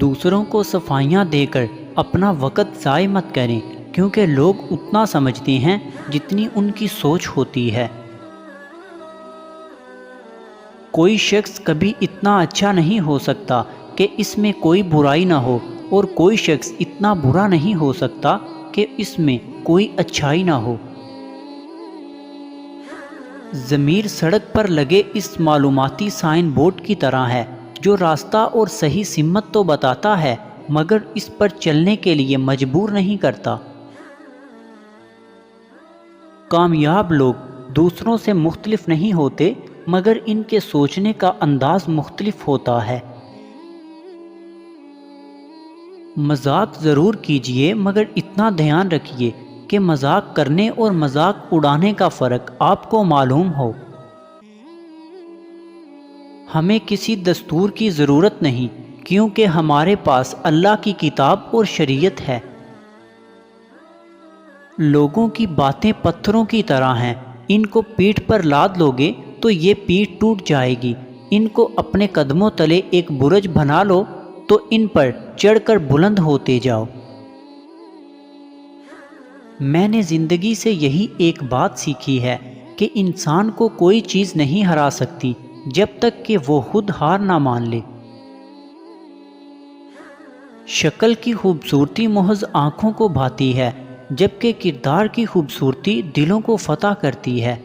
دوسروں کو صفائیاں دے کر اپنا وقت ضائع مت کریں، کیونکہ لوگ اتنا سمجھتے ہیں جتنی ان کی سوچ ہوتی ہے۔ کوئی شخص کبھی اتنا اچھا نہیں ہو سکتا کہ اس میں کوئی برائی نہ ہو، اور کوئی شخص اتنا برا نہیں ہو سکتا کہ اس میں کوئی اچھائی نہ ہو۔ ضمیر سڑک پر لگے اس معلوماتی سائن بورڈ کی طرح ہے، جو راستہ اور صحیح سمت تو بتاتا ہے مگر اس پر چلنے کے لیے مجبور نہیں کرتا۔ کامیاب لوگ دوسروں سے مختلف نہیں ہوتے، مگر ان کے سوچنے کا انداز مختلف ہوتا ہے۔ مذاق ضرور کیجیے، مگر اتنا دھیان رکھیے کہ مذاق کرنے اور مذاق اڑانے کا فرق آپ کو معلوم ہو۔ ہمیں کسی دستور کی ضرورت نہیں، کیونکہ ہمارے پاس اللہ کی کتاب اور شریعت ہے۔ لوگوں کی باتیں پتھروں کی طرح ہیں، ان کو پیٹھ پر لاد لوگے تو یہ پیٹھ ٹوٹ جائے گی۔ ان کو اپنے قدموں تلے ایک برج بنا لو تو ان پر چڑھ کر بلند ہوتے جاؤ۔ میں نے زندگی سے یہی ایک بات سیکھی ہے کہ انسان کو کوئی چیز نہیں ہرا سکتی جب تک کہ وہ خود ہار نہ مان لے۔ شکل کی خوبصورتی محض آنکھوں کو بھاتی ہے، جبکہ کردار کی خوبصورتی دلوں کو فتح کرتی ہے۔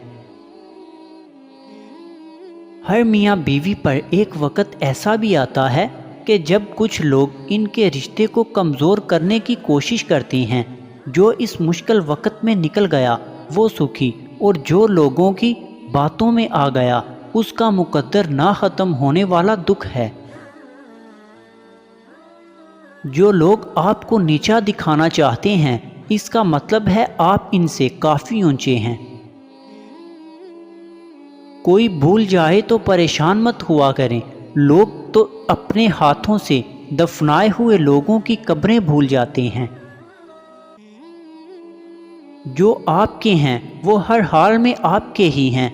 ہر میاں بیوی پر ایک وقت ایسا بھی آتا ہے کہ جب کچھ لوگ ان کے رشتے کو کمزور کرنے کی کوشش کرتے ہیں۔ جو اس مشکل وقت میں نکل گیا وہ سکھی، اور جو لوگوں کی باتوں میں آ گیا اس کا مقدر نہ ختم ہونے والا دکھ ہے۔ جو لوگ آپ کو نیچا دکھانا چاہتے ہیں، اس کا مطلب ہے آپ ان سے کافی اونچے ہیں۔ کوئی بھول جائے تو پریشان مت ہوا کریں، لوگ تو اپنے ہاتھوں سے دفنائے ہوئے لوگوں کی قبریں بھول جاتے ہیں۔ جو آپ کے ہیں وہ ہر حال میں آپ کے ہی ہیں۔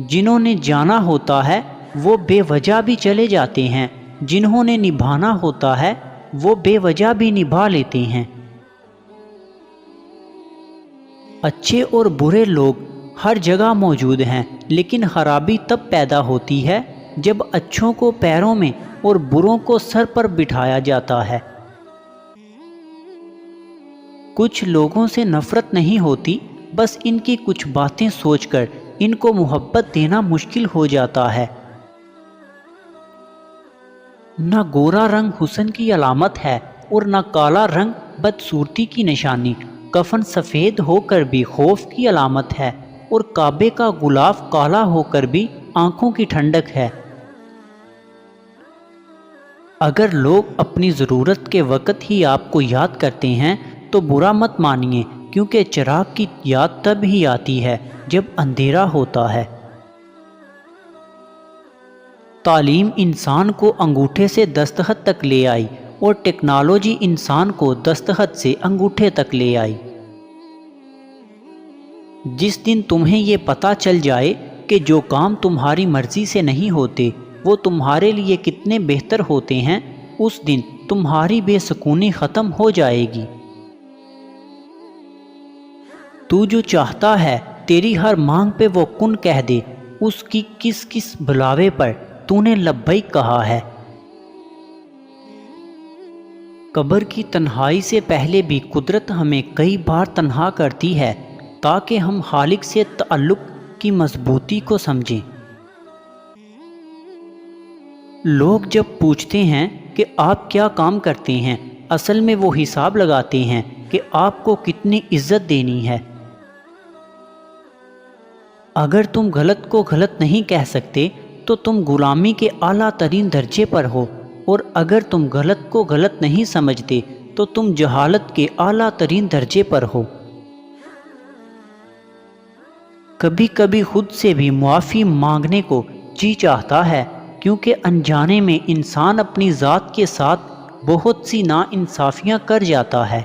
جنہوں نے جانا ہوتا ہے وہ بے وجہ بھی چلے جاتے ہیں، جنہوں نے نبھانا ہوتا ہے وہ بے وجہ بھی نبھا لیتے ہیں۔ اچھے اور برے لوگ ہر جگہ موجود ہیں، لیکن خرابی تب پیدا ہوتی ہے جب اچھوں کو پیروں میں اور بروں کو سر پر بٹھایا جاتا ہے۔ کچھ لوگوں سے نفرت نہیں ہوتی، بس ان کی کچھ باتیں سوچ کر ان کو محبت دینا مشکل ہو جاتا ہے۔ نہ گورا رنگ حسن کی علامت ہے اور نہ کالا رنگ بدصورتی کی نشانی۔ کفن سفید ہو کر بھی خوف کی علامت ہے، اور کعبے کا غلاف کالا ہو کر بھی آنکھوں کی ٹھنڈک ہے۔ اگر لوگ اپنی ضرورت کے وقت ہی آپ کو یاد کرتے ہیں تو برا مت مانیے، کیونکہ چراغ کی یاد تب ہی آتی ہے جب اندھیرا ہوتا ہے۔ تعلیم انسان کو انگوٹھے سے دستخط تک لے آئی، اور ٹیکنالوجی انسان کو دستخط سے انگوٹھے تک لے آئی۔ جس دن تمہیں یہ پتہ چل جائے کہ جو کام تمہاری مرضی سے نہیں ہوتے وہ تمہارے لیے کتنے بہتر ہوتے ہیں، اس دن تمہاری بے سکونی ختم ہو جائے گی۔ تو جو چاہتا ہے تیری ہر مانگ پہ وہ کن کہہ دے، اس کی کس کس بلاوے پر تو نے لبیک کہا ہے۔ قبر کی تنہائی سے پہلے بھی قدرت ہمیں کئی بار تنہا کرتی ہے تاکہ ہم خالق سے تعلق کی مضبوطی کو سمجھیں۔ لوگ جب پوچھتے ہیں کہ آپ کیا کام کرتے ہیں، اصل میں وہ حساب لگاتے ہیں کہ آپ کو کتنی عزت دینی ہے۔ اگر تم غلط کو غلط نہیں کہہ سکتے تو تم غلامی کے اعلیٰ ترین درجے پر ہو، اور اگر تم غلط کو غلط نہیں سمجھتے تو تم جہالت کے اعلیٰ ترین درجے پر ہو۔ کبھی کبھی خود سے بھی معافی مانگنے کو جی چاہتا ہے، کیونکہ انجانے میں انسان اپنی ذات کے ساتھ بہت سی ناانصافیاں کر جاتا ہے۔